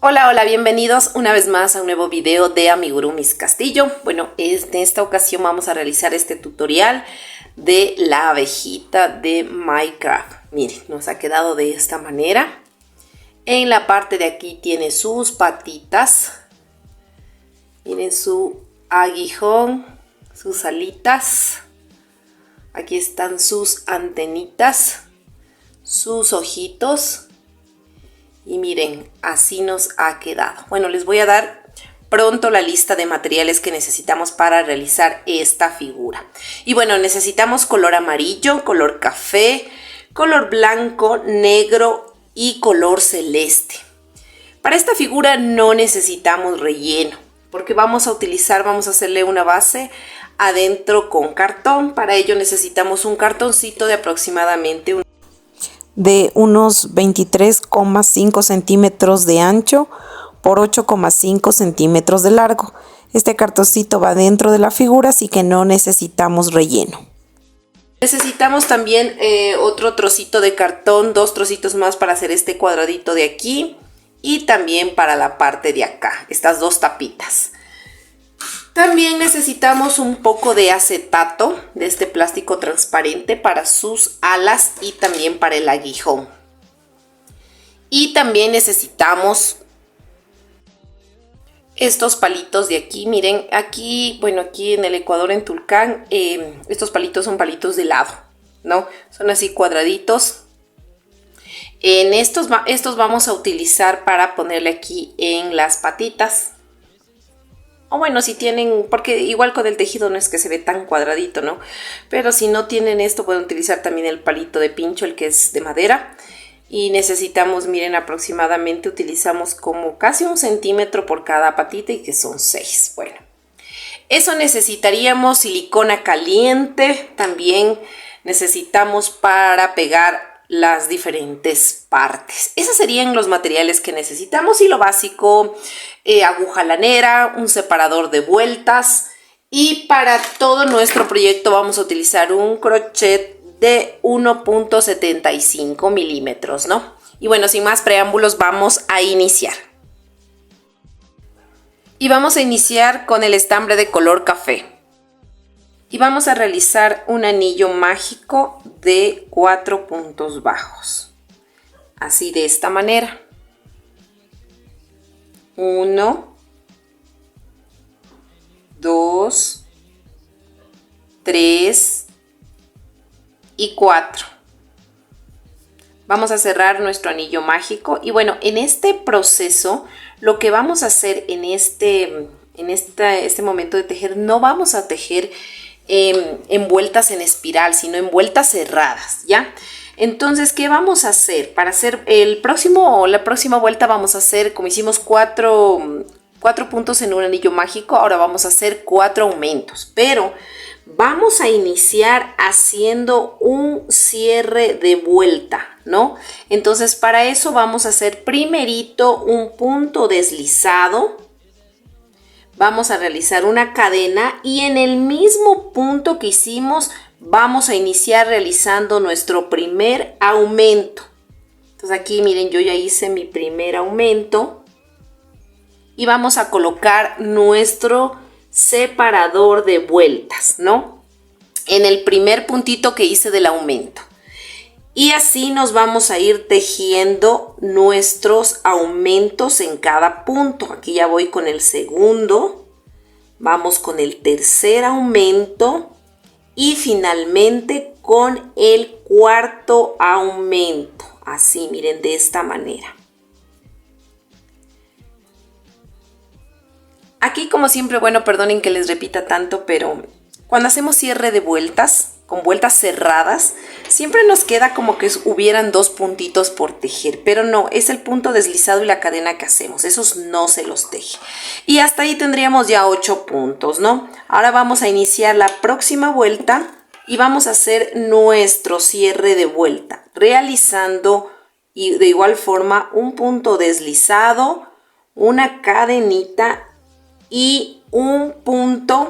Hola, hola, bienvenidos una vez más a un nuevo video de Amigurumis Castillo. Bueno, en esta ocasión vamos a realizar este tutorial de la abejita de Minecraft. Miren, nos ha quedado de esta manera. En la parte de aquí tiene sus patitas. Miren su aguijón, sus alitas. Aquí están sus antenitas, sus ojitos. Y miren, así nos ha quedado. Bueno, les voy a dar pronto la lista de materiales que necesitamos para realizar esta figura. Y bueno, necesitamos color amarillo, color café, color blanco, negro y color celeste. Para esta figura no necesitamos relleno, porque vamos a hacerle una base adentro con cartón. Para ello necesitamos un cartoncito de aproximadamente unos 23,5 centímetros de ancho por 8,5 centímetros de largo. Este cartoncito va dentro de la figura, así que no necesitamos relleno. Necesitamos también otro trocito de cartón, 2 trocitos más para hacer este cuadradito de aquí y también para la parte de acá, estas 2 tapitas. También necesitamos un poco de acetato, de este plástico transparente para sus alas y también para el aguijón. Y también necesitamos estos palitos de aquí. Miren, aquí, bueno, aquí en el Ecuador, en Tulcán, estos palitos son palitos de helado, ¿no? Son así cuadraditos. En estos vamos a utilizar para ponerle aquí en las patitas. O bueno, si tienen, porque igual con el tejido no es que se ve tan cuadradito, ¿no? Pero si no tienen esto, pueden utilizar también el palito de pincho, el que es de madera. Y necesitamos, miren, aproximadamente utilizamos como casi 1 centímetro por cada patita y que son 6. Bueno, eso necesitaríamos silicona caliente. También necesitamos para pegar las diferentes partes. Esos serían los materiales que necesitamos y lo básico, aguja lanera, un separador de vueltas, y para todo nuestro proyecto vamos a utilizar un crochet de 1.75 milímetros, ¿no? Y bueno, sin más preámbulos, vamos a iniciar. Y vamos a iniciar con el estambre de color café. Y vamos a realizar un anillo mágico de 4 puntos bajos. Así, de esta manera. 1, 2, 3 y 4. Vamos a cerrar nuestro anillo mágico. Y bueno, en este proceso, lo que vamos a hacer en este momento de tejer, no vamos a tejer en vueltas en espiral, sino en vueltas cerradas, ¿ya? Entonces, ¿qué vamos a hacer? Para hacer la próxima vuelta vamos a hacer, como hicimos 4 puntos en un anillo mágico, ahora vamos a hacer 4 aumentos, pero vamos a iniciar haciendo un cierre de vuelta, ¿no? Entonces, para eso vamos a hacer primerito un punto deslizado. Vamos a realizar una cadena y en el mismo punto que hicimos vamos a iniciar realizando nuestro primer aumento. Entonces aquí miren, yo ya hice mi primer aumento y vamos a colocar nuestro separador de vueltas, ¿no? En el primer puntito que hice del aumento. Y así nos vamos a ir tejiendo nuestros aumentos en cada punto. Aquí ya voy con el segundo, vamos con el tercer aumento y finalmente con el cuarto aumento. Así, miren, de esta manera. Aquí, como siempre, bueno, perdonen que les repita tanto, pero cuando hacemos cierre de vueltas, con vueltas cerradas, siempre nos queda como que hubieran 2 puntitos por tejer, pero no, es el punto deslizado y la cadena que hacemos, esos no se los teje. Y hasta ahí tendríamos ya 8 puntos, ¿no? Ahora vamos a iniciar la próxima vuelta y vamos a hacer nuestro cierre de vuelta, realizando de igual forma un punto deslizado, una cadenita y un punto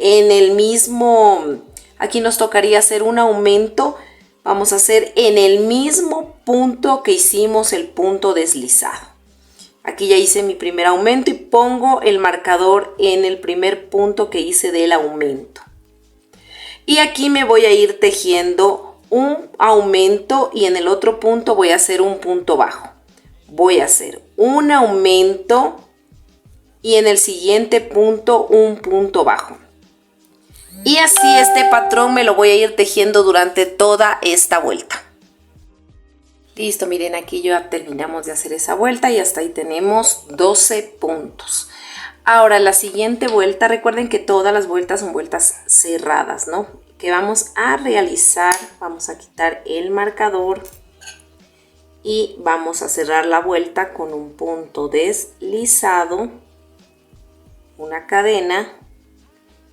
en el mismo, aquí nos tocaría hacer un aumento, vamos a hacer en el mismo punto que hicimos el punto deslizado. Aquí ya hice mi primer aumento y pongo el marcador en el primer punto que hice del aumento. Y aquí me voy a ir tejiendo un aumento y en el otro punto voy a hacer un punto bajo. Voy a hacer un aumento y en el siguiente punto un punto bajo. Y así este patrón me lo voy a ir tejiendo durante toda esta vuelta. Listo, miren, aquí ya terminamos de hacer esa vuelta y hasta ahí tenemos 12 puntos. Ahora la siguiente vuelta, recuerden que todas las vueltas son vueltas cerradas, ¿no? Que vamos a realizar, vamos a quitar el marcador y vamos a cerrar la vuelta con un punto deslizado, una cadena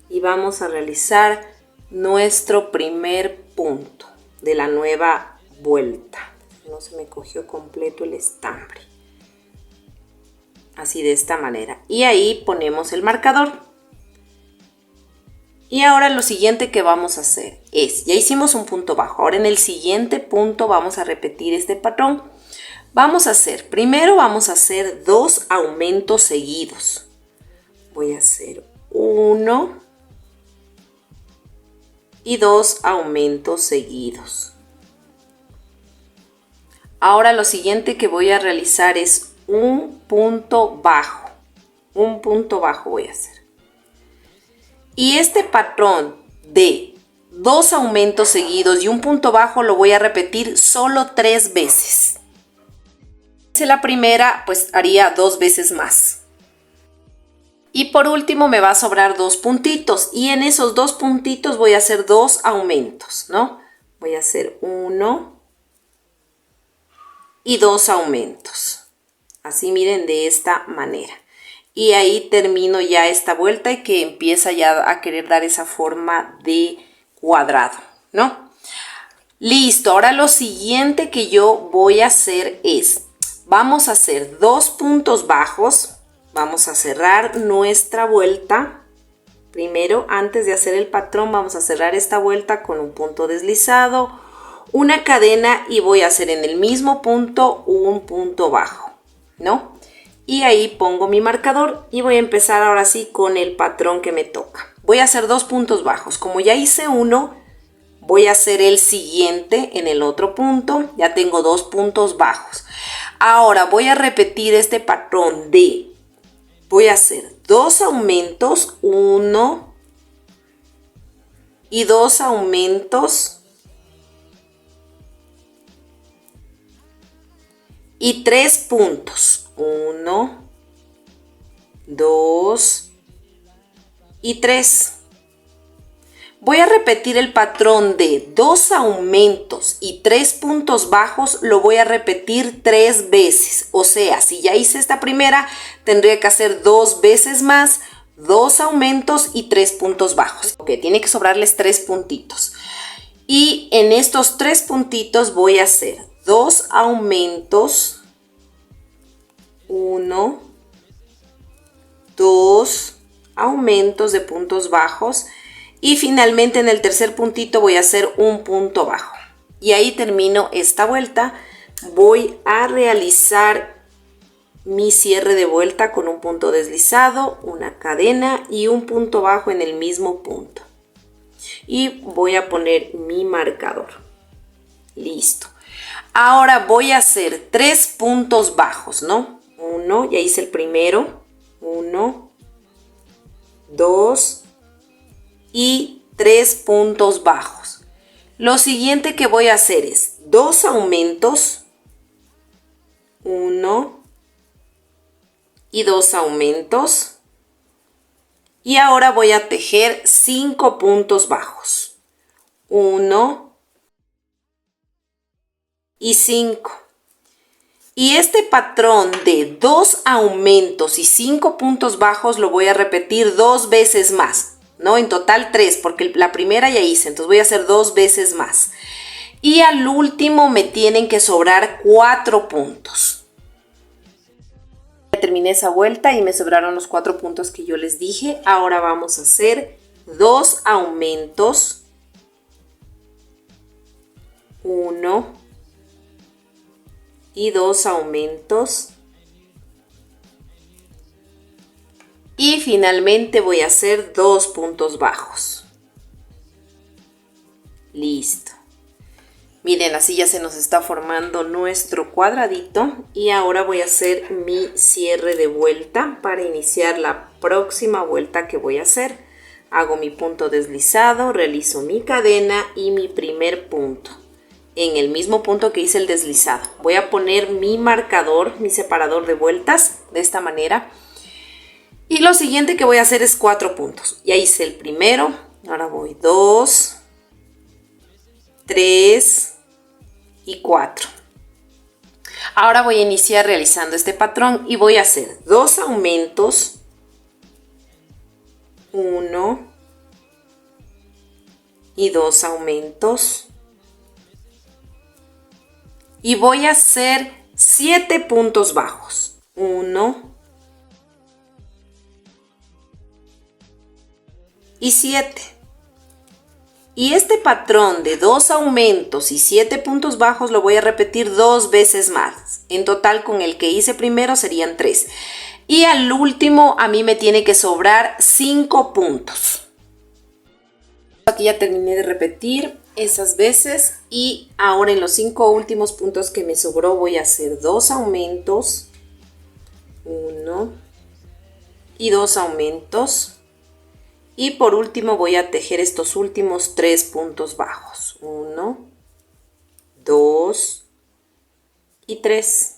y vamos a realizar nuestro primer punto de la nueva vuelta. No se me cogió completo el estambre. Así de esta manera. Y ahí ponemos el marcador. Y ahora lo siguiente que vamos a hacer es, ya hicimos un punto bajo. Ahora en el siguiente punto vamos a repetir este patrón. Vamos a hacer, primero vamos a hacer 2 aumentos seguidos. Voy a hacer 1 y 2 aumentos seguidos. Ahora lo siguiente que voy a realizar es un punto bajo. Un punto bajo voy a hacer. Y este patrón de 2 aumentos seguidos y un punto bajo lo voy a repetir solo 3 veces. Si la primera, pues haría 2 veces más. Y por último me va a sobrar 2 puntitos. Y en esos 2 puntitos voy a hacer 2 aumentos, ¿no? Voy a hacer 1 y 2 aumentos. Así miren, de esta manera. Y ahí termino ya esta vuelta y que empieza ya a querer dar esa forma de cuadrado, ¿no? Listo, ahora lo siguiente que yo voy a hacer es, vamos a hacer 2 puntos bajos, vamos a cerrar nuestra vuelta. Primero, antes de hacer el patrón, vamos a cerrar esta vuelta con un punto deslizado, una cadena y voy a hacer en el mismo punto un punto bajo, ¿no? Y ahí pongo mi marcador y voy a empezar ahora sí con el patrón que me toca. Voy a hacer 2 puntos bajos. Como ya hice uno, voy a hacer el siguiente en el otro punto. Ya tengo 2 puntos bajos. Ahora voy a repetir este patrón de, voy a hacer 2 aumentos, 1 y 2 aumentos y 3 puntos. 1, 2 y 3. Voy a repetir el patrón de 2 aumentos y 3 puntos bajos, lo voy a repetir 3 veces. O sea, si ya hice esta primera, tendría que hacer 2 veces más, 2 aumentos y 3 puntos bajos. Ok, tiene que sobrarles 3 puntitos. Y en estos 3 puntitos voy a hacer 2 aumentos, 1, 2 aumentos de puntos bajos y finalmente en el tercer puntito voy a hacer un punto bajo. Y ahí termino esta vuelta. Voy a realizar mi cierre de vuelta con un punto deslizado, una cadena y un punto bajo en el mismo punto. Y voy a poner mi marcador. Listo. Ahora voy a hacer 3 puntos bajos, ¿no? 1, ya hice el primero, 1, 2 y 3 puntos bajos. Lo siguiente que voy a hacer es 2 aumentos, 1 y 2 aumentos. Y ahora voy a tejer 5 puntos bajos, 1 y 5. Y este patrón de 2 aumentos y 5 puntos bajos lo voy a repetir 2 veces más, ¿no? En total 3, porque la primera ya hice, entonces voy a hacer 2 veces más. Y al último me tienen que sobrar 4 puntos. Ya terminé esa vuelta y me sobraron los 4 puntos que yo les dije. Ahora vamos a hacer 2 aumentos, 1 y 2 aumentos, y finalmente voy a hacer 2 puntos bajos. Listo. Miren, así ya se nos está formando nuestro cuadradito y ahora voy a hacer mi cierre de vuelta para iniciar la próxima vuelta que voy a hacer. Hago mi punto deslizado, realizo mi cadena y mi primer punto. En el mismo punto que hice el deslizado. Voy a poner mi marcador, mi separador de vueltas de esta manera. Y lo siguiente que voy a hacer es 4 puntos. Ya hice el primero, ahora voy 2, 3 y 4. Ahora voy a iniciar realizando este patrón y voy a hacer 2 aumentos, 1 y 2 aumentos, y voy a hacer 7 puntos bajos, 1 y 7. Y este patrón de 2 aumentos y 7 puntos bajos lo voy a repetir 2 veces más. En total con el que hice primero serían 3. Y al último a mí me tiene que sobrar 5 puntos. Aquí ya terminé de repetir esas veces y ahora en los 5 últimos puntos que me sobró voy a hacer 2 aumentos, 1 y 2 aumentos. Y por último voy a tejer estos últimos 3 puntos bajos. 1, 2 y 3.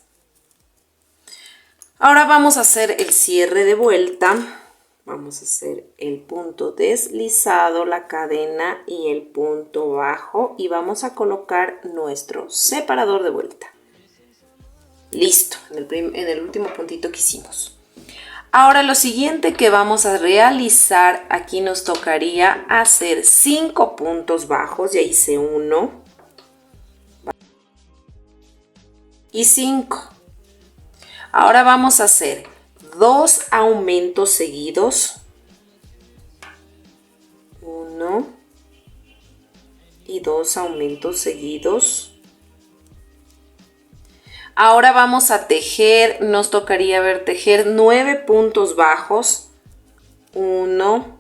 Ahora vamos a hacer el cierre de vuelta. Vamos a hacer el punto deslizado, la cadena y el punto bajo. Y vamos a colocar nuestro separador de vuelta. Listo, en el último puntito que hicimos. Ahora lo siguiente que vamos a realizar, aquí nos tocaría hacer 5 puntos bajos. Ya hice 1 y 5. Ahora vamos a hacer 2 aumentos seguidos, 1 y 2 aumentos seguidos. Ahora vamos a tejer, nos tocaría tejer 9 puntos bajos, 1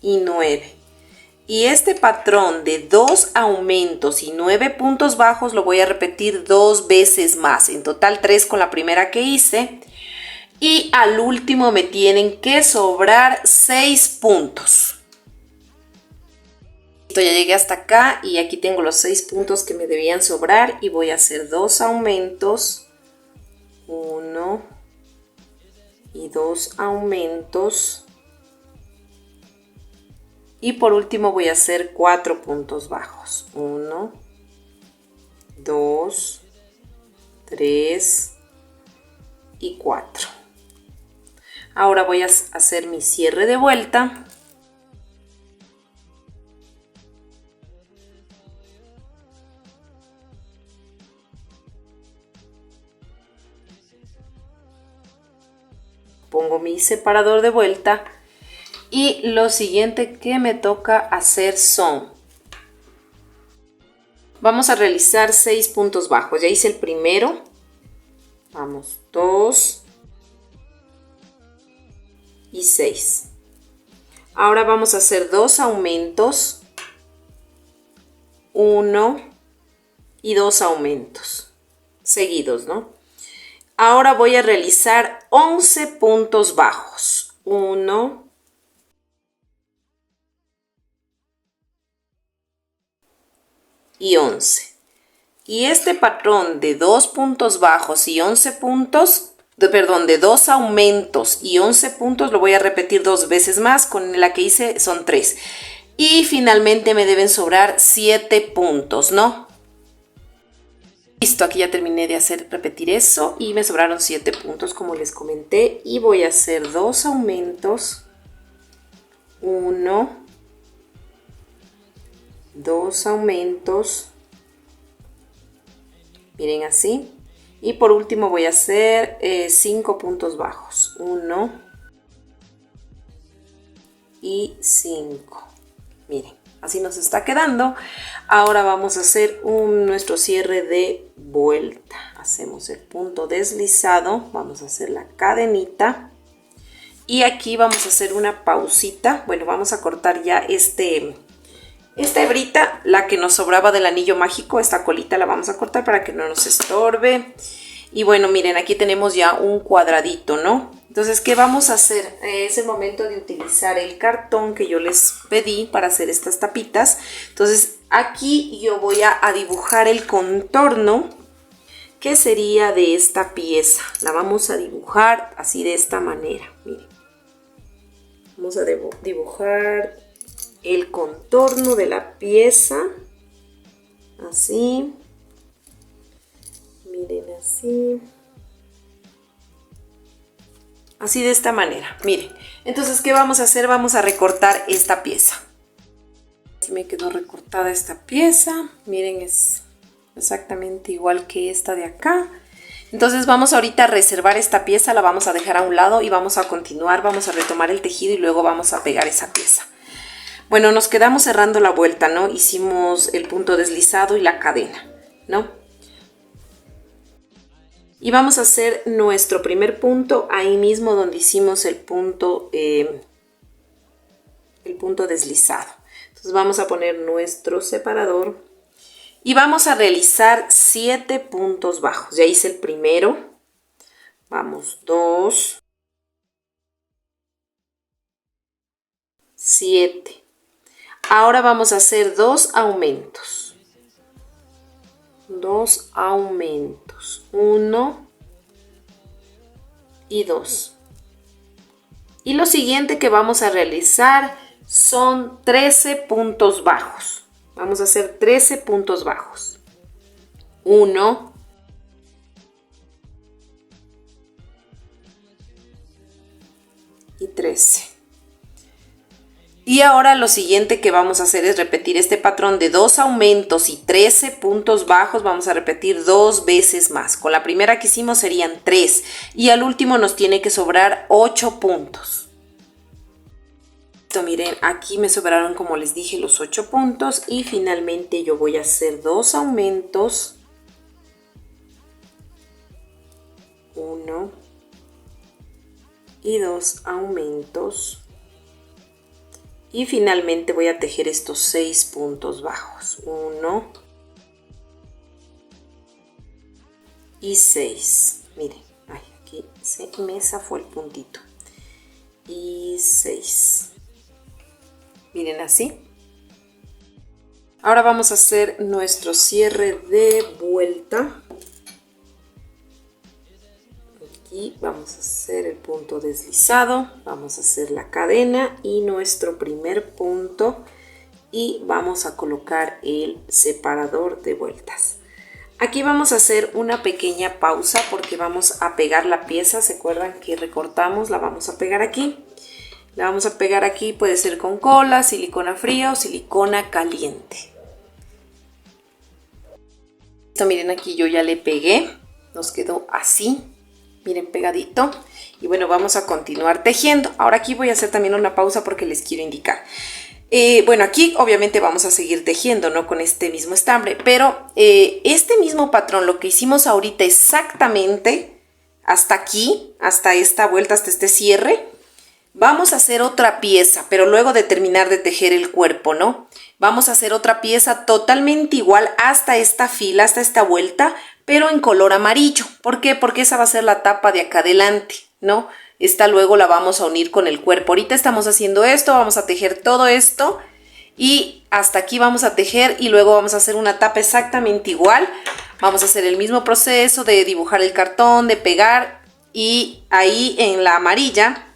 y 9. Y este patrón de 2 aumentos y 9 puntos bajos lo voy a repetir 2 veces más, en total 3 con la primera que hice. Y al último me tienen que sobrar 6 puntos. Ya llegué hasta acá y aquí tengo los 6 puntos que me debían sobrar y voy a hacer 2 aumentos, 1 y 2 aumentos, y por último voy a hacer 4 puntos bajos, 1, 2, 3 y 4. Ahora voy a hacer mi cierre de vuelta. Pongo mi separador de vuelta y lo siguiente que me toca hacer son, vamos a realizar 6 puntos bajos. Ya hice el primero, vamos, 2 y 6. Ahora vamos a hacer 2 aumentos, 1 y 2 aumentos seguidos, ¿no? Ahora voy a realizar 11 puntos bajos. 1 y 11. Y este patrón de 2 puntos bajos y 11 puntos, de 2 aumentos y 11 puntos lo voy a repetir 2 veces más. Con la que hice son 3. Y finalmente me deben sobrar 7 puntos, ¿no? Listo, aquí ya terminé de repetir eso y me sobraron 7 puntos como les comenté, y voy a hacer 2 aumentos, 1, 2 aumentos, miren así, Y por último voy a hacer 5 puntos bajos. 1 y 5. Miren, así nos está quedando. Ahora vamos a hacer nuestro cierre de vuelta. Hacemos el punto deslizado, vamos a hacer la cadenita y aquí vamos a hacer una pausita. Bueno, vamos a cortar ya esta hebrita, la que nos sobraba del anillo mágico. Esta colita la vamos a cortar para que no nos estorbe. Y bueno, miren, aquí tenemos ya un cuadradito, ¿no? Entonces, ¿qué vamos a hacer? Es el momento de utilizar el cartón que yo les pedí para hacer estas tapitas. Entonces, aquí yo voy a dibujar el contorno que sería de esta pieza. La vamos a dibujar así de esta manera, miren. Vamos a dibujar el contorno de la pieza, así. Miren, así. Así de esta manera, miren. Entonces, ¿qué vamos a hacer? Vamos a recortar esta pieza. Así me quedó recortada esta pieza. Miren, es exactamente igual que esta de acá. Entonces vamos ahorita a reservar esta pieza, la vamos a dejar a un lado y vamos a continuar, vamos a retomar el tejido y luego vamos a pegar esa pieza. Bueno, nos quedamos cerrando la vuelta, ¿no? Hicimos el punto deslizado y la cadena, ¿no? Y vamos a hacer nuestro primer punto ahí mismo donde hicimos el punto deslizado. Entonces vamos a poner nuestro separador y vamos a realizar 7 puntos bajos. Ya hice el primero. Vamos, 2, 7. Ahora vamos a hacer 2 aumentos. 2 aumentos, 1 y 2. Y lo siguiente que vamos a realizar son 13 puntos bajos. Vamos a hacer 13 puntos bajos. 1, 13. Y ahora lo siguiente que vamos a hacer es repetir este patrón de 2 aumentos y 13 puntos bajos. Vamos a repetir 2 veces más. Con la primera que hicimos serían 3 y al último nos tiene que sobrar 8 puntos. Miren, aquí me sobraron, como les dije, los 8 puntos y finalmente yo voy a hacer 2 aumentos. 1 y 2 aumentos. Y finalmente voy a tejer estos 6 puntos bajos. 1 y 6. Miren, ay, aquí se me zafó el puntito. Y 6. Miren así. Ahora vamos a hacer nuestro cierre de vuelta. Aquí vamos a hacer el punto deslizado, vamos a hacer la cadena y nuestro primer punto y vamos a colocar el separador de vueltas. Aquí vamos a hacer una pequeña pausa porque vamos a pegar la pieza. ¿Se acuerdan que recortamos? La vamos a pegar aquí. La vamos a pegar aquí, puede ser con cola, silicona fría o silicona caliente. Esto, miren, aquí yo ya le pegué, nos quedó así. Miren, pegadito. Y bueno, vamos a continuar tejiendo. Ahora aquí voy a hacer también una pausa porque les quiero indicar. Bueno, aquí obviamente vamos a seguir tejiendo, ¿no? Con este mismo estambre. Pero este mismo patrón, lo que hicimos ahorita exactamente hasta aquí, hasta esta vuelta, hasta este cierre, vamos a hacer otra pieza, pero luego de terminar de tejer el cuerpo, ¿no? Vamos a hacer otra pieza totalmente igual hasta esta fila, hasta esta vuelta, pero en color amarillo. ¿Por qué? Porque esa va a ser la tapa de acá adelante, ¿no? Esta luego la vamos a unir con el cuerpo. Ahorita estamos haciendo esto, vamos a tejer todo esto y hasta aquí vamos a tejer y luego vamos a hacer una tapa exactamente igual. Vamos a hacer el mismo proceso de dibujar el cartón, de pegar y ahí en la amarilla,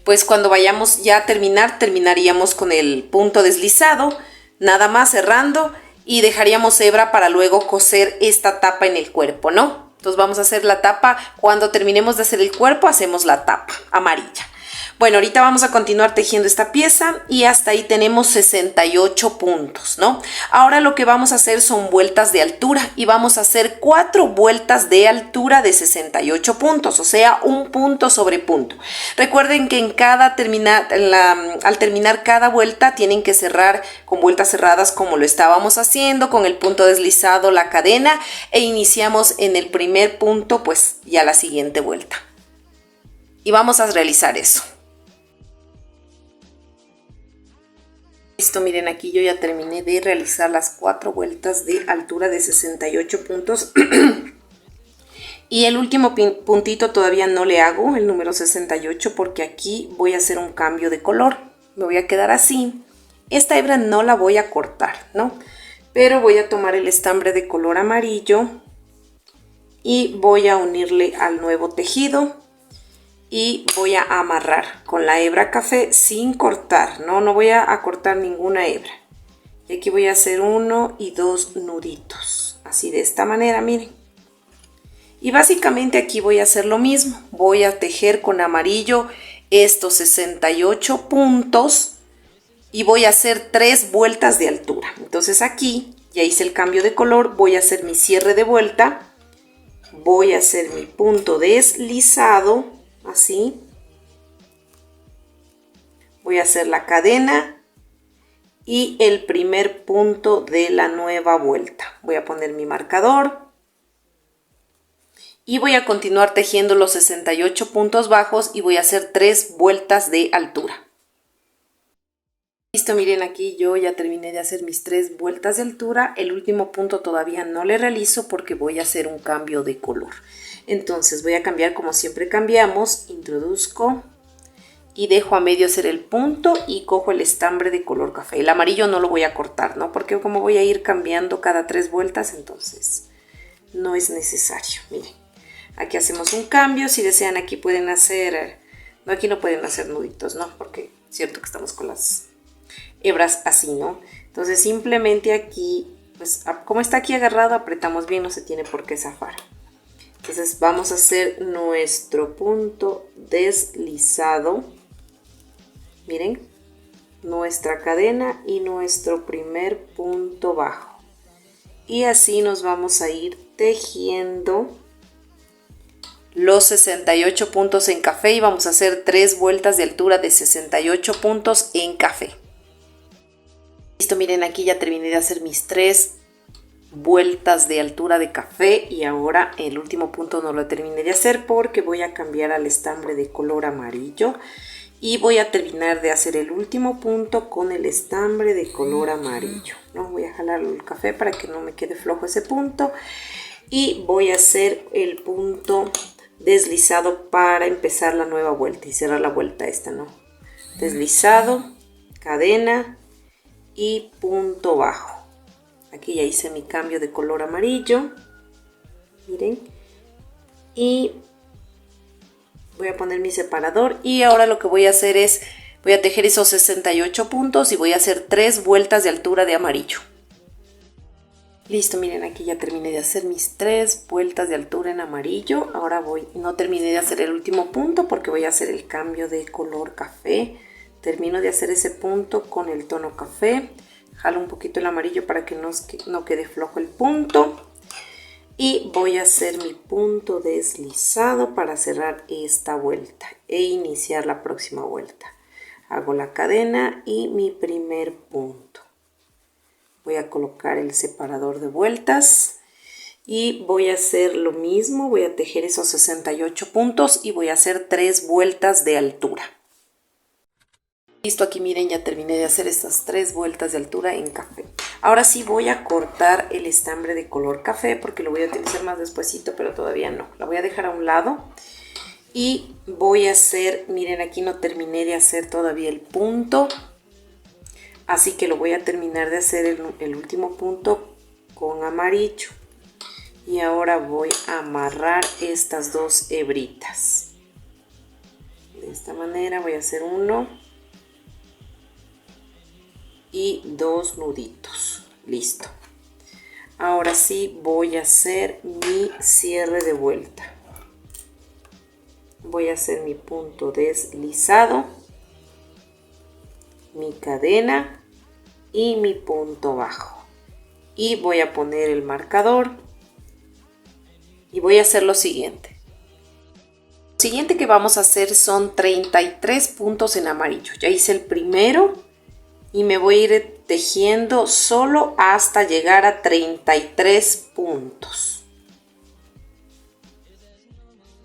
pues cuando vayamos ya a terminaríamos con el punto deslizado, nada más cerrando y dejaríamos hebra para luego coser esta tapa en el cuerpo, ¿no? Entonces vamos a hacer la tapa, cuando terminemos de hacer el cuerpo hacemos la tapa amarilla. Bueno, ahorita vamos a continuar tejiendo esta pieza y hasta ahí tenemos 68 puntos, ¿no? Ahora lo que vamos a hacer son vueltas de altura y vamos a hacer 4 vueltas de altura de 68 puntos, o sea, un punto sobre punto. Recuerden que al terminar cada vuelta tienen que cerrar con vueltas cerradas como lo estábamos haciendo, con el punto deslizado, la cadena, e iniciamos en el primer punto, pues ya la siguiente vuelta. Y vamos a realizar eso. Listo, miren, aquí yo ya terminé de realizar las 4 vueltas de altura de 68 puntos. Y el último puntito todavía no le hago, el número 68, porque aquí voy a hacer un cambio de color. Me voy a quedar así. Esta hebra no la voy a cortar, ¿no? Pero voy a tomar el estambre de color amarillo y voy a unirle al nuevo tejido. Y voy a amarrar con la hebra café sin cortar, no voy a cortar ninguna hebra. Y aquí voy a hacer 1 y 2 nuditos, así de esta manera, miren. Y básicamente aquí voy a hacer lo mismo, voy a tejer con amarillo estos 68 puntos y voy a hacer 3 vueltas de altura. Entonces aquí ya hice el cambio de color, voy a hacer mi cierre de vuelta, voy a hacer mi punto deslizado, así. Voy a hacer la cadena y el primer punto de la nueva vuelta. Voy a poner mi marcador y voy a continuar tejiendo los 68 puntos bajos y voy a hacer 3 vueltas de altura. Listo, miren, aquí yo ya terminé de hacer mis 3 vueltas de altura. El último punto todavía no le realizo porque voy a hacer un cambio de color. Entonces voy a cambiar como siempre cambiamos, introduzco y dejo a medio hacer el punto y cojo el estambre de color café. El amarillo no lo voy a cortar, ¿no? Porque como voy a ir cambiando cada 3 vueltas, entonces no es necesario. Miren, aquí hacemos un cambio. Si desean, aquí pueden hacer, no, aquí no pueden hacer nuditos, ¿no? Porque es cierto que estamos con las hebras así, ¿no? Entonces simplemente aquí, pues como está aquí agarrado, apretamos bien, no se tiene por qué zafar. Entonces vamos a hacer nuestro punto deslizado, miren, nuestra cadena y nuestro primer punto bajo. Y así nos vamos a ir tejiendo los 68 puntos en café y vamos a hacer 3 vueltas de altura de 68 puntos en café. Listo, miren, aquí ya terminé de hacer mis 3 vueltas de altura de café y ahora el último punto no lo terminé de hacer porque voy a cambiar al estambre de color amarillo y voy a terminar de hacer el último punto con el estambre de color amarillo, ¿no? Voy a jalar el café para que no me quede flojo ese punto y voy a hacer el punto deslizado para empezar la nueva vuelta y cerrar la vuelta esta, ¿no? Deslizado, cadena y punto bajo. Aquí ya hice mi cambio de color amarillo, miren, y voy a poner mi separador y ahora lo que voy a hacer es, voy a tejer esos 68 puntos y voy a hacer 3 vueltas de altura de amarillo. Listo, miren, aquí ya terminé de hacer mis 3 vueltas de altura en amarillo. Ahora no terminé de hacer el último punto porque voy a hacer el cambio de color café. Termino de hacer ese punto con el tono café. Jalo un poquito el amarillo para que no quede flojo el punto. Y voy a hacer mi punto deslizado para cerrar esta vuelta e iniciar la próxima vuelta. Hago la cadena y mi primer punto. Voy a colocar el separador de vueltas y voy a hacer lo mismo. Voy a tejer esos 68 puntos y voy a hacer 3 vueltas de altura. Listo, aquí miren, ya terminé de hacer estas 3 vueltas de altura en café. Ahora sí voy a cortar el estambre de color café porque lo voy a utilizar más despuesito, pero todavía no. La voy a dejar a un lado y voy a hacer, miren, aquí no terminé de hacer todavía el punto. Así que lo voy a terminar de hacer el último punto con amarillo. Y ahora voy a amarrar estas 2 hebritas. De esta manera voy a hacer 1 y 2 nuditos. Listo. Ahora sí voy a hacer mi cierre de vuelta. Voy a hacer mi punto deslizado, mi cadena y mi punto bajo. Y voy a poner el marcador y voy a hacer lo siguiente. Lo siguiente que vamos a hacer son 33 puntos en amarillo. Ya hice el primero y me voy a ir tejiendo solo hasta llegar a 33 puntos.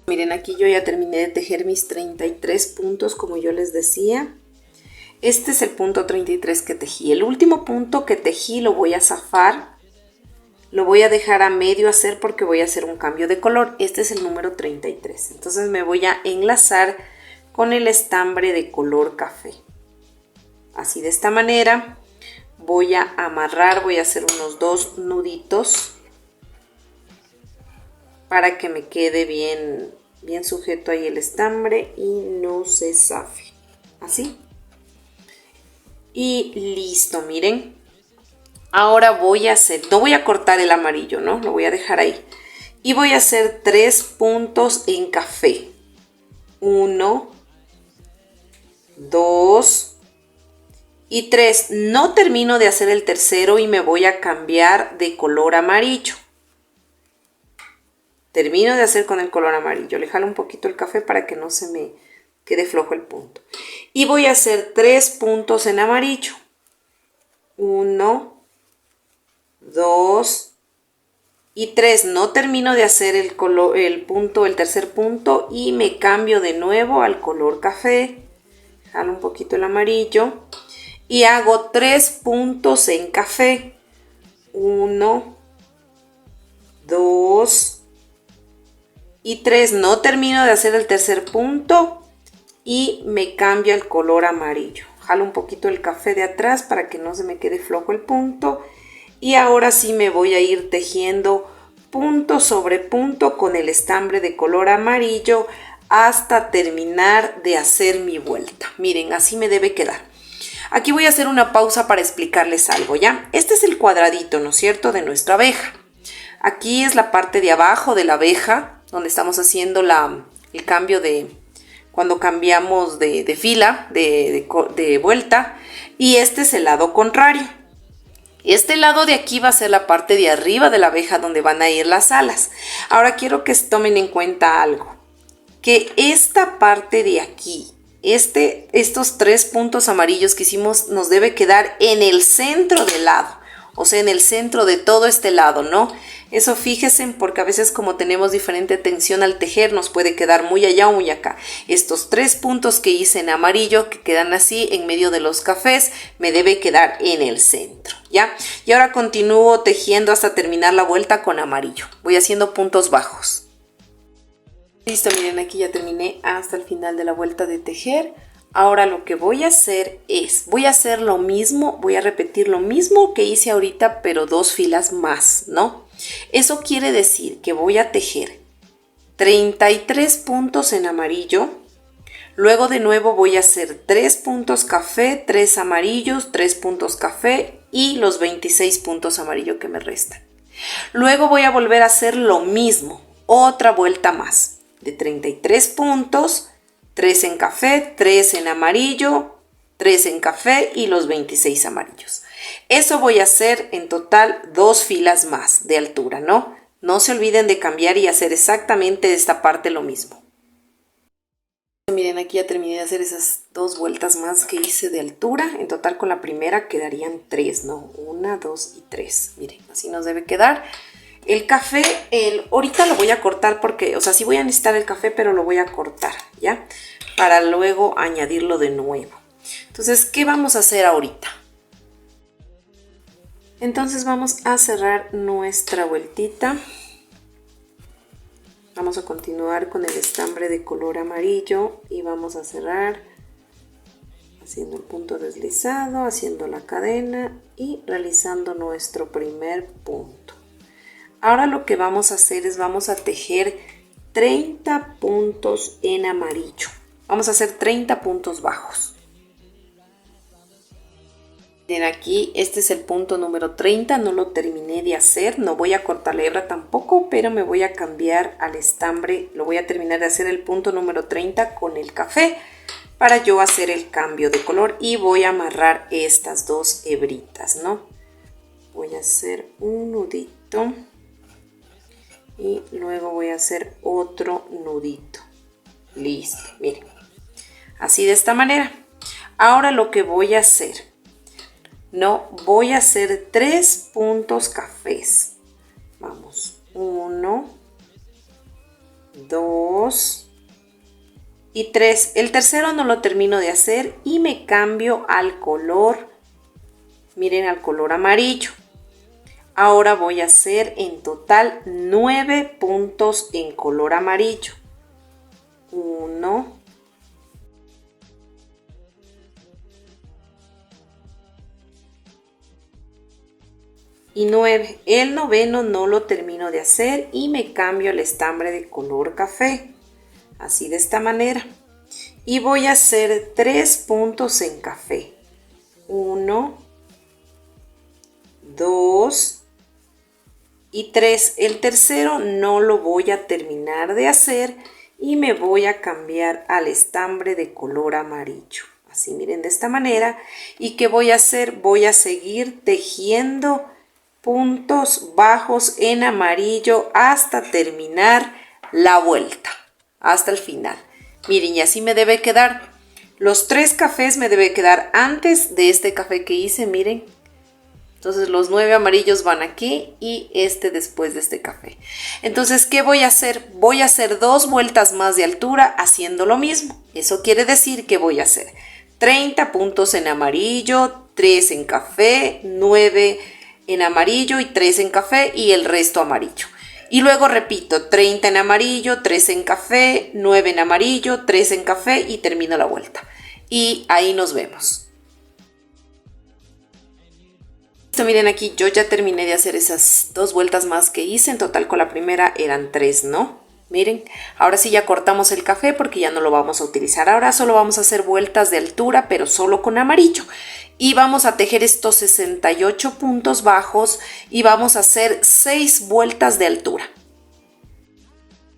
Miren, aquí yo ya terminé de tejer mis 33 puntos, como yo les decía. Este es el punto 33 que tejí. El último punto que tejí lo voy a zafar. Lo voy a dejar a medio hacer porque voy a hacer un cambio de color. Este es el número 33. Entonces me voy a enlazar con el estambre de color café. Así, de esta manera voy a amarrar, voy a hacer unos 2 nuditos para que me quede bien sujeto ahí el estambre y no se zafe. Así. Y listo, miren. Ahora voy a hacer, no voy a cortar el amarillo, ¿no? Lo voy a dejar ahí. Y voy a hacer 3 puntos en café. 1, 2 y 3. No termino de hacer el tercero y me voy a cambiar de color amarillo. Termino de hacer con el color amarillo. Le jalo un poquito el café para que no se me quede flojo el punto. Y voy a hacer 3 puntos en amarillo. 1, 2 y 3. No termino de hacer el tercer punto y me cambio de nuevo al color café. Jalo un poquito el amarillo y hago 3 puntos en café. 1, 2 y 3. No termino de hacer el tercer punto y me cambio el color amarillo. Jalo un poquito el café de atrás para que no se me quede flojo el punto. Y ahora sí me voy a ir tejiendo punto sobre punto con el estambre de color amarillo hasta terminar de hacer mi vuelta. Miren, así me debe quedar. Aquí voy a hacer una pausa para explicarles algo, ¿ya? Este es el cuadradito, ¿no es cierto?, de nuestra abeja. Aquí es la parte de abajo de la abeja, donde estamos haciendo el cambio de cuando cambiamos de fila, de vuelta. Y este es el lado contrario. Este lado de aquí va a ser la parte de arriba de la abeja donde van a ir las alas. Ahora quiero que tomen en cuenta algo. Que esta parte de aquí, estos 3 puntos amarillos que hicimos, nos debe quedar en el centro del lado. O sea, en el centro de todo este lado, ¿no? Eso fíjense, porque a veces como tenemos diferente tensión al tejer, nos puede quedar muy allá o muy acá. Estos 3 puntos que hice en amarillo, que quedan así en medio de los cafés, me debe quedar en el centro, ¿ya? Y ahora continúo tejiendo hasta terminar la vuelta con amarillo. Voy haciendo puntos bajos. Listo, miren, aquí ya terminé hasta el final de la vuelta de tejer. Ahora lo que voy a hacer es, voy a hacer lo mismo, voy a repetir lo mismo que hice ahorita, pero 2 filas más, ¿no? Eso quiere decir que voy a tejer 33 puntos en amarillo, luego de nuevo voy a hacer 3 puntos café, 3 amarillos, 3 puntos café y los 26 puntos amarillo que me restan. Luego voy a volver a hacer lo mismo, otra vuelta más, de 33 puntos, 3 en café, 3 en amarillo, 3 en café y los 26 amarillos. Eso voy a hacer en total 2 filas más de altura, ¿no? No se olviden de cambiar y hacer exactamente de esta parte lo mismo. Miren, aquí ya terminé de hacer esas 2 vueltas más que hice de altura. En total con la primera quedarían 3, ¿no? 1, 2 y 3. Miren, así nos debe quedar. El café, ahorita lo voy a cortar porque, o sea, sí voy a necesitar el café, pero lo voy a cortar, ¿ya? Para luego añadirlo de nuevo. Entonces, ¿qué vamos a hacer ahorita? Entonces vamos a cerrar nuestra vueltita. Vamos a continuar con el estambre de color amarillo y vamos a cerrar haciendo el punto deslizado, haciendo la cadena y realizando nuestro primer punto. Ahora lo que vamos a hacer es vamos a tejer 30 puntos en amarillo. Vamos a hacer 30 puntos bajos. Miren aquí, este es el punto número 30, no lo terminé de hacer, no voy a cortar la hebra tampoco, pero me voy a cambiar al estambre, lo voy a terminar de hacer el punto número 30 con el café para yo hacer el cambio de color y voy a amarrar estas dos hebritas, ¿no? Voy a hacer un nudito y luego voy a hacer otro nudito. Listo, miren, así de esta manera. Ahora lo que voy a hacer, no, voy a hacer 3 puntos cafés. Vamos, 1, 2 y 3. El tercero no lo termino de hacer y me cambio al color, miren, al color amarillo. Ahora voy a hacer en total 9 puntos en color amarillo. 1, y 9. El noveno no lo termino de hacer y me cambio el estambre de color café, así de esta manera. Y voy a hacer 3 puntos en café. 1, 2 y 3. El tercero no lo voy a terminar de hacer y me voy a cambiar al estambre de color amarillo. Así, miren, de esta manera. ¿Y qué voy a hacer? Voy a seguir tejiendo puntos bajos en amarillo hasta terminar la vuelta, hasta el final. Miren, y así me debe quedar. Los 3 cafés me debe quedar antes de este café que hice, miren. Entonces los 9 amarillos van aquí y este después de este café. Entonces, ¿qué voy a hacer? Voy a hacer 2 vueltas más de altura haciendo lo mismo. Eso quiere decir que voy a hacer 30 puntos en amarillo, 3 en café, 9 en amarillo y 3 en café y el resto amarillo. Y luego repito, 30 en amarillo, 3 en café, 9 en amarillo, 3 en café y termino la vuelta. Y ahí nos vemos. Listo, miren aquí, yo ya terminé de hacer esas 2 vueltas más que hice. En total con la primera eran 3, ¿no? Miren, ahora sí ya cortamos el café porque ya no lo vamos a utilizar. Ahora solo vamos a hacer vueltas de altura, pero solo con amarillo. Y vamos a tejer estos 68 puntos bajos y vamos a hacer 6 vueltas de altura.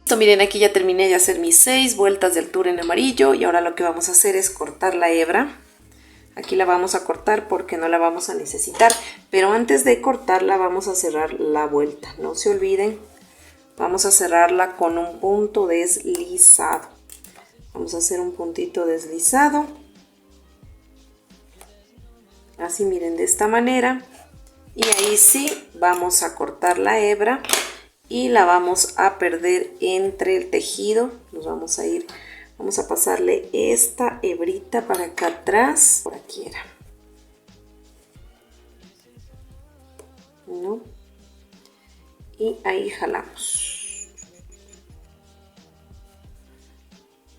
Listo, miren, aquí ya terminé de hacer mis 6 vueltas de altura en amarillo y ahora lo que vamos a hacer es cortar la hebra. Aquí la vamos a cortar porque no la vamos a necesitar, pero antes de cortarla vamos a cerrar la vuelta. No se olviden, vamos a cerrarla con un punto deslizado. Vamos a hacer un puntito deslizado. Así, miren, de esta manera. Y ahí sí vamos a cortar la hebra y la vamos a perder entre el tejido. Nos vamos a ir, vamos a pasarle esta hebrita para acá atrás. Por aquí era, ¿no? Y ahí jalamos.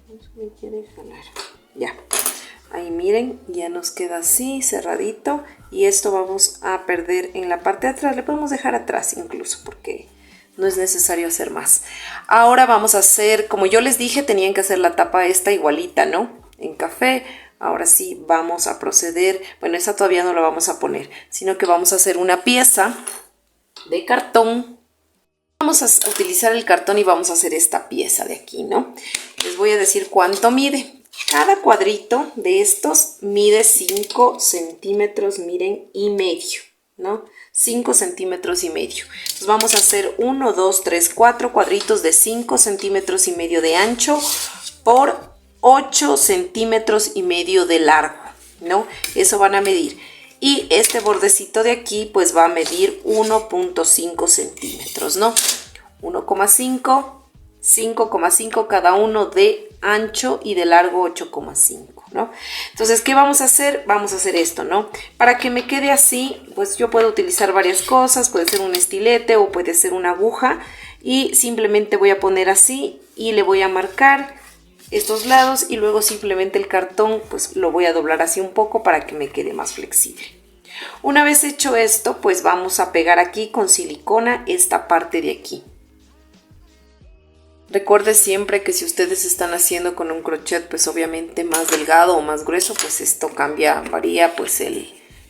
No se me quiere jalar. Ya. Ahí miren, ya nos queda así cerradito y esto vamos a perder en la parte de atrás. Le podemos dejar atrás incluso porque no es necesario hacer más. Ahora vamos a hacer, como yo les dije, tenían que hacer la tapa esta igualita, ¿no? En café. Ahora sí vamos a proceder, bueno, esa todavía no la vamos a poner, sino que vamos a hacer una pieza de cartón. Vamos a utilizar el cartón y vamos a hacer esta pieza de aquí, ¿no? Les voy a decir cuánto mide. Cada cuadrito de estos mide 5 centímetros, miren, y medio, ¿no? 5 centímetros y medio. Entonces vamos a hacer 1, 2, 3, 4 cuadritos de 5 centímetros y medio de ancho por 8 centímetros y medio de largo, ¿no? Eso van a medir. Y este bordecito de aquí pues va a medir 1.5 centímetros, ¿no? 1,5, 5,5 cada uno de ancho y de largo 8,5, ¿no? Entonces, ¿qué vamos a hacer? Vamos a hacer esto, ¿no? Para que me quede así, pues yo puedo utilizar varias cosas, puede ser un estilete o puede ser una aguja y simplemente voy a poner así y le voy a marcar estos lados y luego simplemente el cartón pues lo voy a doblar así un poco para que me quede más flexible. Una vez hecho esto, pues vamos a pegar aquí con silicona esta parte de aquí. Recuerde siempre que si ustedes están haciendo con un crochet, pues obviamente más delgado o más grueso, pues esto cambia, varía pues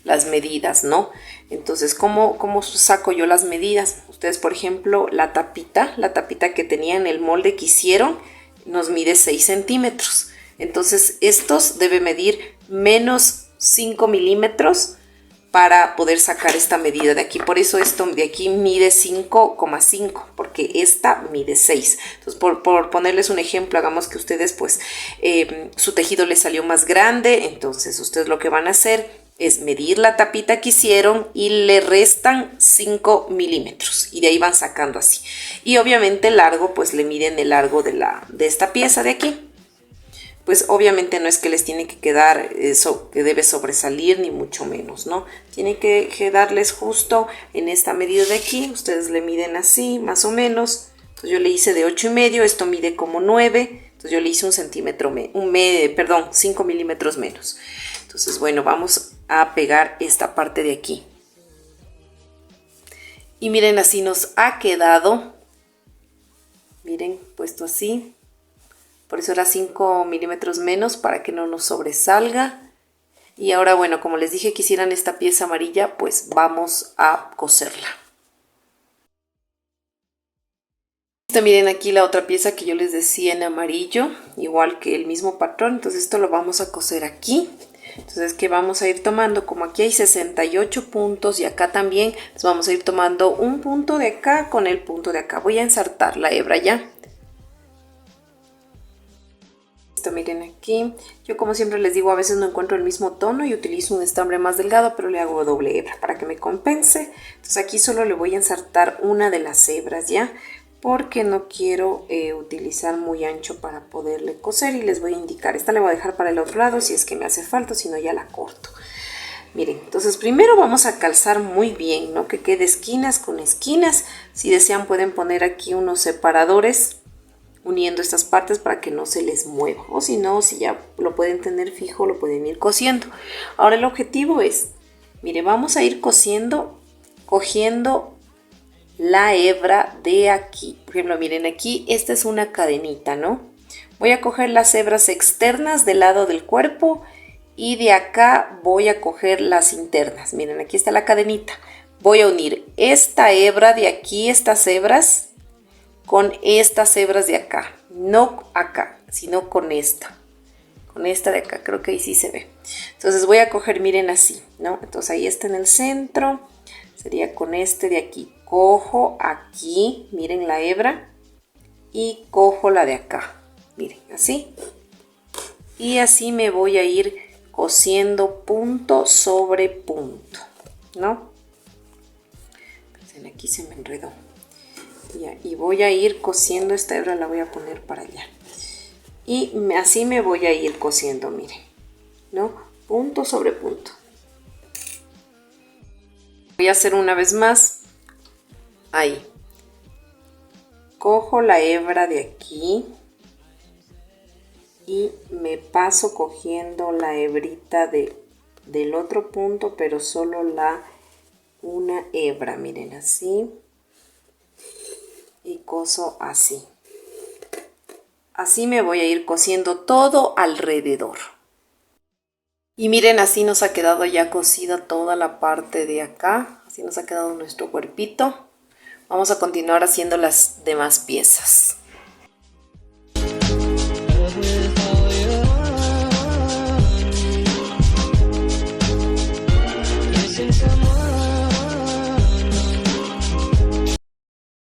las medidas, ¿no? Entonces, ¿cómo saco yo las medidas? Ustedes, por ejemplo, la tapita que tenía en el molde que hicieron, nos mide 6 centímetros. Entonces, estos debe medir menos 5 milímetros para poder sacar esta medida de aquí. Por eso esto de aquí mide 5,5, porque esta mide 6. Entonces, por ponerles un ejemplo, hagamos que ustedes, pues, su tejido les salió más grande. Entonces, ustedes lo que van a hacer es medir la tapita que hicieron y le restan 5 milímetros. Y de ahí van sacando así. Y obviamente el largo, pues, le miden el largo de esta pieza de aquí. Pues obviamente no es que les tiene que quedar eso que debe sobresalir, ni mucho menos, ¿no? Tiene que quedarles justo en esta medida de aquí. Ustedes le miden así, más o menos. Entonces yo le hice de 8,5, esto mide como 9. Entonces yo le hice 5 milímetros menos. Entonces, bueno, vamos a pegar esta parte de aquí. Y miren, así nos ha quedado. Miren, puesto así. Por eso era 5 milímetros menos, para que no nos sobresalga. Y ahora, bueno, como les dije que hicieran esta pieza amarilla, pues vamos a coserla. Miren aquí la otra pieza que yo les decía en amarillo, igual que el mismo patrón. Entonces esto lo vamos a coser aquí. Entonces que vamos a ir tomando, como aquí hay 68 puntos y acá también, pues vamos a ir tomando un punto de acá con el punto de acá. Voy a ensartar la hebra ya. Miren aquí, yo como siempre les digo, a veces no encuentro el mismo tono y utilizo un estambre más delgado, pero le hago doble hebra para que me compense. Entonces aquí solo le voy a ensartar una de las hebras ya, porque no quiero utilizar muy ancho para poderle coser, y les voy a indicar, esta le voy a dejar para el otro lado si es que me hace falta, si no ya la corto. Miren, entonces primero vamos a calzar muy bien, ¿no? Que quede esquinas con esquinas. Si desean pueden poner aquí unos separadores uniendo estas partes para que no se les mueva, o si no, si ya lo pueden tener fijo, lo pueden ir cosiendo. Ahora el objetivo es, mire, vamos a ir cosiendo, cogiendo la hebra de aquí. Por ejemplo, miren aquí, esta es una cadenita, ¿no? Voy a coger las hebras externas del lado del cuerpo y de acá voy a coger las internas. Miren, aquí está la cadenita. Voy a unir esta hebra de aquí, estas hebras, con estas hebras de acá, no acá, sino con esta de acá, creo que ahí sí se ve. Entonces voy a coger, miren así, ¿no? Entonces ahí está en el centro, sería con este de aquí, cojo aquí, miren la hebra, y cojo la de acá, miren, así. Y así me voy a ir cosiendo punto sobre punto, ¿no? Aquí se me enredó. Ya, y voy a ir cosiendo esta hebra, la voy a poner para allá. Y así me voy a ir cosiendo, miren, ¿no? Punto sobre punto. Voy a hacer una vez más. Ahí. Cojo la hebra de aquí y me paso cogiendo la hebrita del otro punto, pero solo una hebra, miren, así. Y coso así. Así me voy a ir cosiendo todo alrededor. Y miren, así nos ha quedado ya cosida toda la parte de acá. Así nos ha quedado nuestro cuerpito. Vamos a continuar haciendo las demás piezas.